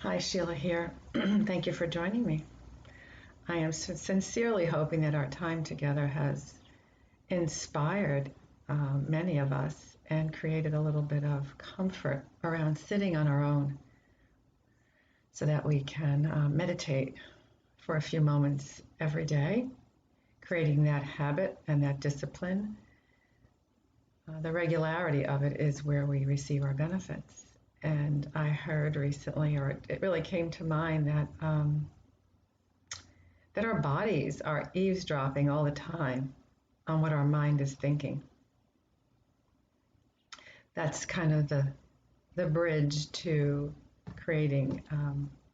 Hi, Sheila here. Thank you for joining me. I am sincerely hoping that our time together has inspired many of us and created a little bit of comfort around sitting on our own so that we can meditate for a few moments every day, creating that habit and that discipline. The regularity of it is where we receive our benefits. And I heard recently, or it really came to mind, that our bodies are eavesdropping all the time on what our mind is thinking. That's kind of the bridge to creating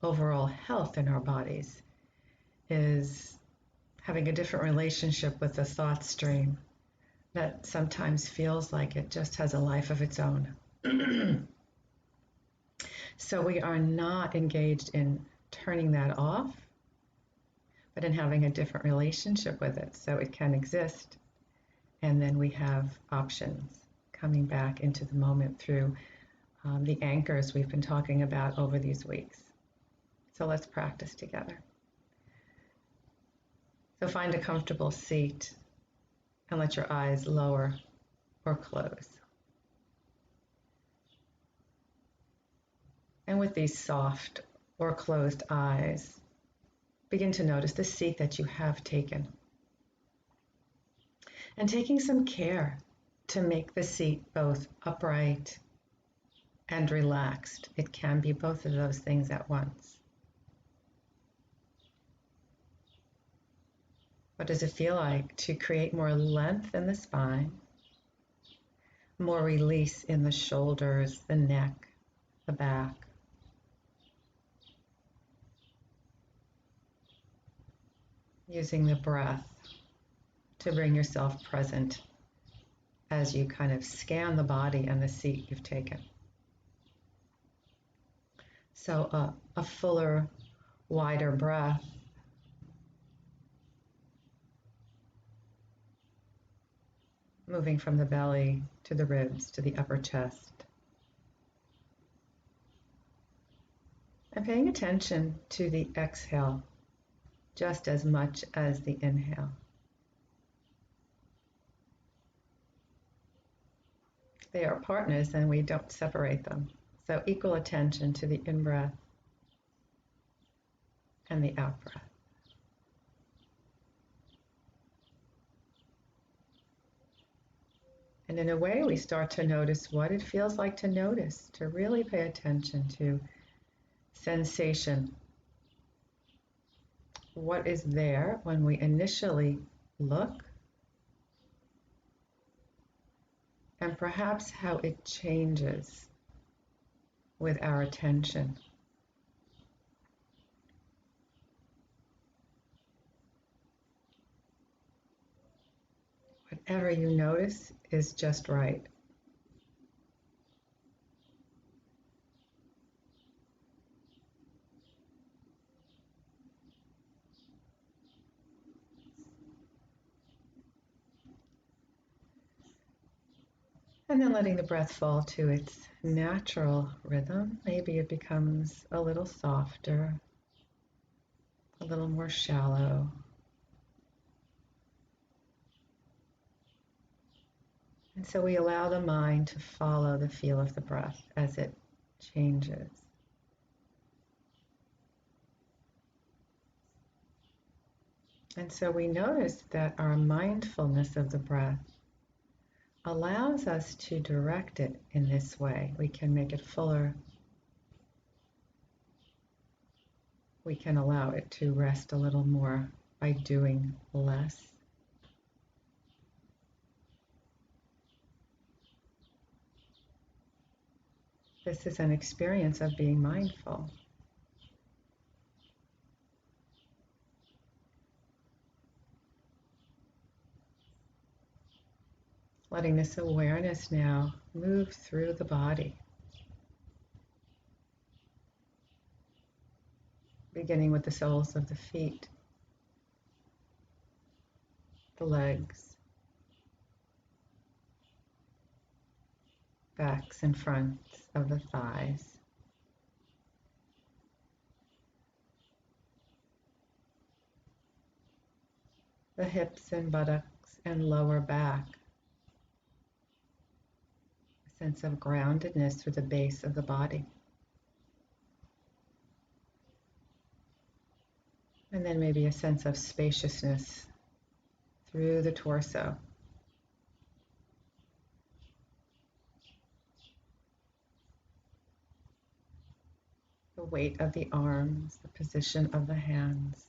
overall health in our bodies, is having a different relationship with the thought stream that sometimes feels like it just has a life of its own. So we are not engaged in turning that off, but in having a different relationship with it so it can exist. And then we have options coming back into the moment through the anchors we've been talking about over these weeks. So let's practice together. So find a comfortable seat and let your eyes lower or close. And with these soft or closed eyes, begin to notice the seat that you have taken. And taking some care to make the seat both upright and relaxed. It can be both of those things at once. What does it feel like to create more length in the spine, more release in the shoulders, the neck, the back? Using the breath to bring yourself present as you kind of scan the body and the seat you've taken. So a fuller, wider breath. Moving from the belly to the ribs to the upper chest. And paying attention to the exhale just as much as the inhale. They are partners and we don't separate them. So equal attention to the in-breath and the out-breath. And in a way, we start to notice what it feels like to notice, to really pay attention to sensation. What is there when we initially look, and perhaps how it changes with our attention. Whatever you notice is just right. And then letting the breath fall to its natural rhythm. Maybe it becomes a little softer, a little more shallow. And so we allow the mind to follow the feel of the breath as it changes. And so we notice that our mindfulness of the breath allows us to direct it in this way. We can make it fuller. We can allow it to rest a little more by doing less. This is an experience of being mindful. Letting this awareness now move through the body. Beginning with the soles of the feet, the legs, backs and fronts of the thighs, the hips and buttocks and lower back. A sense of groundedness through the base of the body. And then maybe a sense of spaciousness through the torso. The weight of the arms, the position of the hands.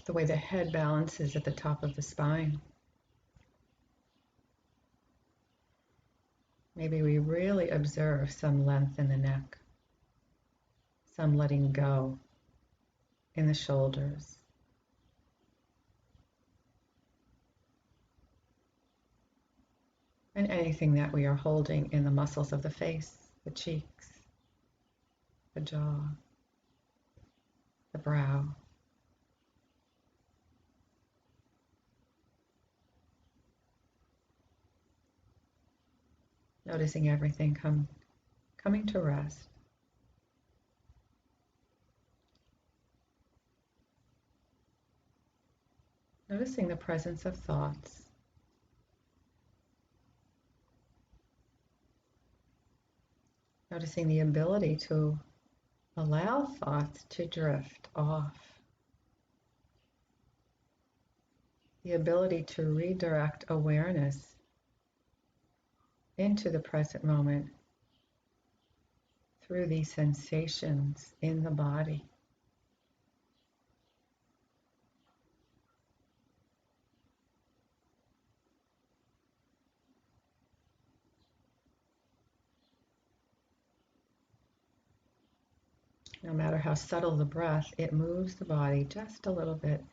The way the head balances at the top of the spine. Maybe we really observe some length in the neck, some letting go in the shoulders. And anything that we are holding in the muscles of the face, the cheeks, the jaw, the brow. Noticing everything coming to rest. Noticing the presence of thoughts. Noticing the ability to allow thoughts to drift off. The ability to redirect awareness into the present moment through these sensations in the body. No matter how subtle the breath, it moves the body just a little bit.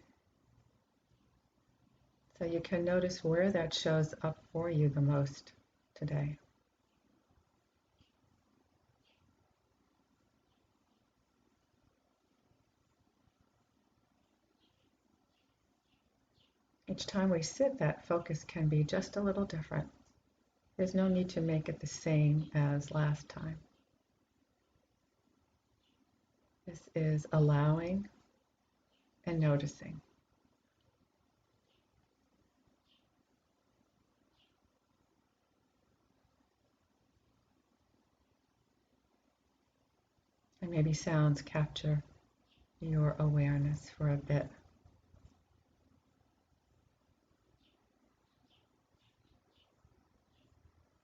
So you can notice where that shows up for you the most today. Each time we sit, that focus can be just a little different. There's no need to make it the same as last time. This is allowing and noticing. And maybe sounds capture your awareness for a bit.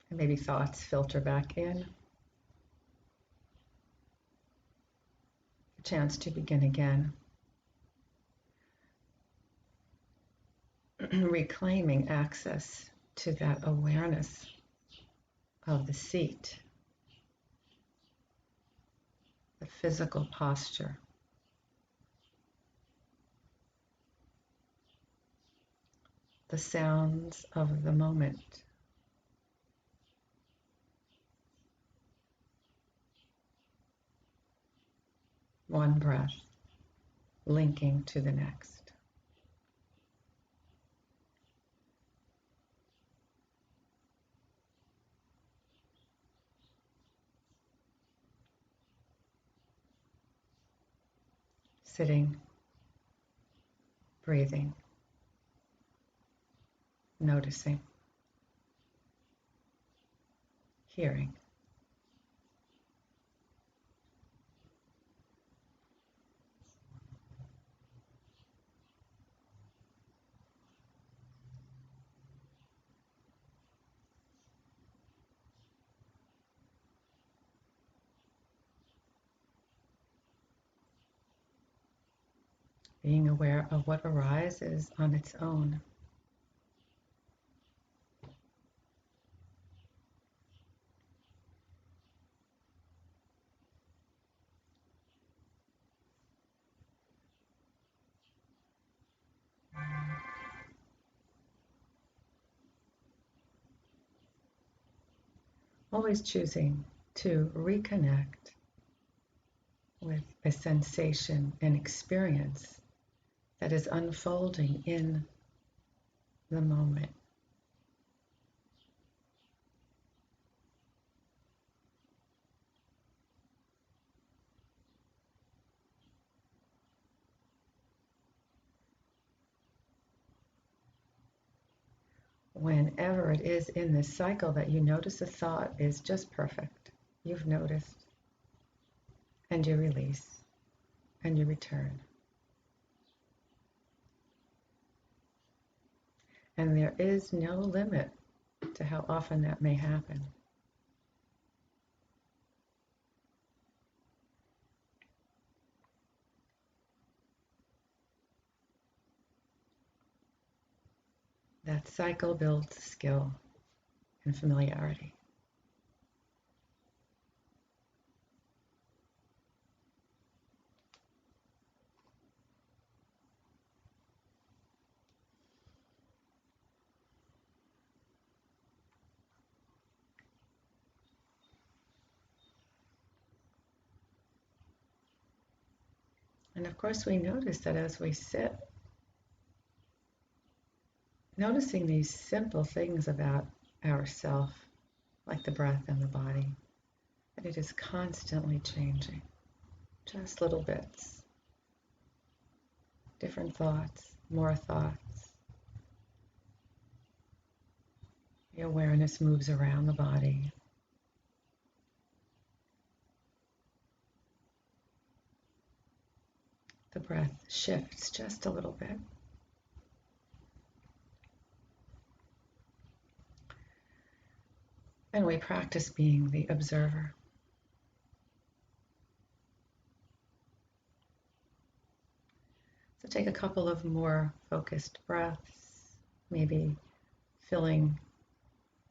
And maybe thoughts filter back in. A chance to begin again. Reclaiming access to that awareness of the seat, the physical posture. The sounds of the moment. One breath linking to the next. Sitting, breathing, noticing, hearing. Being aware of what arises on its own. Always choosing to reconnect with a sensation and experience that is unfolding in the moment. whenever it is in this cycle that you notice a thought is just perfect, you've noticed, and you release, and you return. And there is no limit to how often that may happen. That cycle builds skill and familiarity. And of course, we notice that as we sit, noticing these simple things about ourself, like the breath and the body, that it is constantly changing, just little bits, different thoughts, more thoughts. The awareness moves around the body. The breath shifts just a little bit. And we practice being the observer. So take a couple of more focused breaths, maybe filling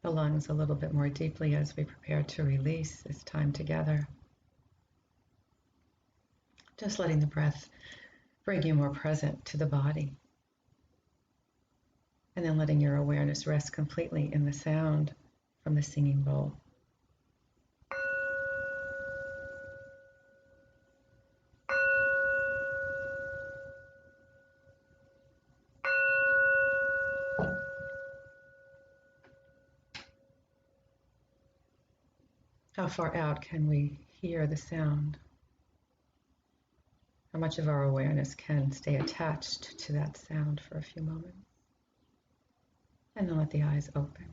the lungs a little bit more deeply as we prepare to release this time together. Just letting the breath bring you more present to the body. And then letting your awareness rest completely in the sound from the singing bowl. How far out can we hear the sound? How much of our awareness can stay attached to that sound for a few moments? And then let the eyes open.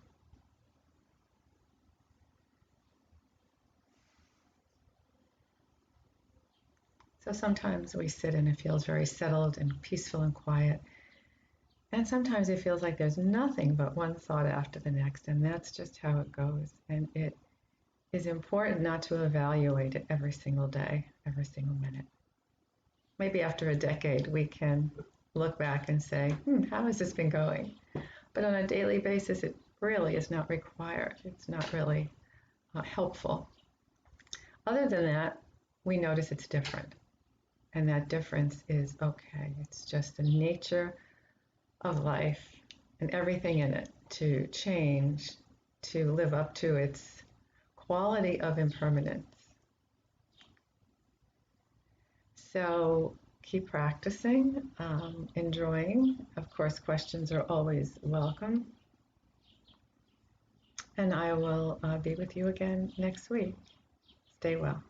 So sometimes we sit and it feels very settled and peaceful and quiet. And sometimes it feels like there's nothing but one thought after the next, and that's just how it goes. And it is important not to evaluate it every single day, every single minute. Maybe after a decade, we can look back and say, how has this been going? But on a daily basis, it really is not required. It's not really helpful. Other than that, we notice it's different. And that difference is okay. It's just the nature of life and everything in it to change, to live up to its quality of impermanence. So keep practicing, enjoying. Of course, questions are always welcome. And I will be with you again next week. Stay well.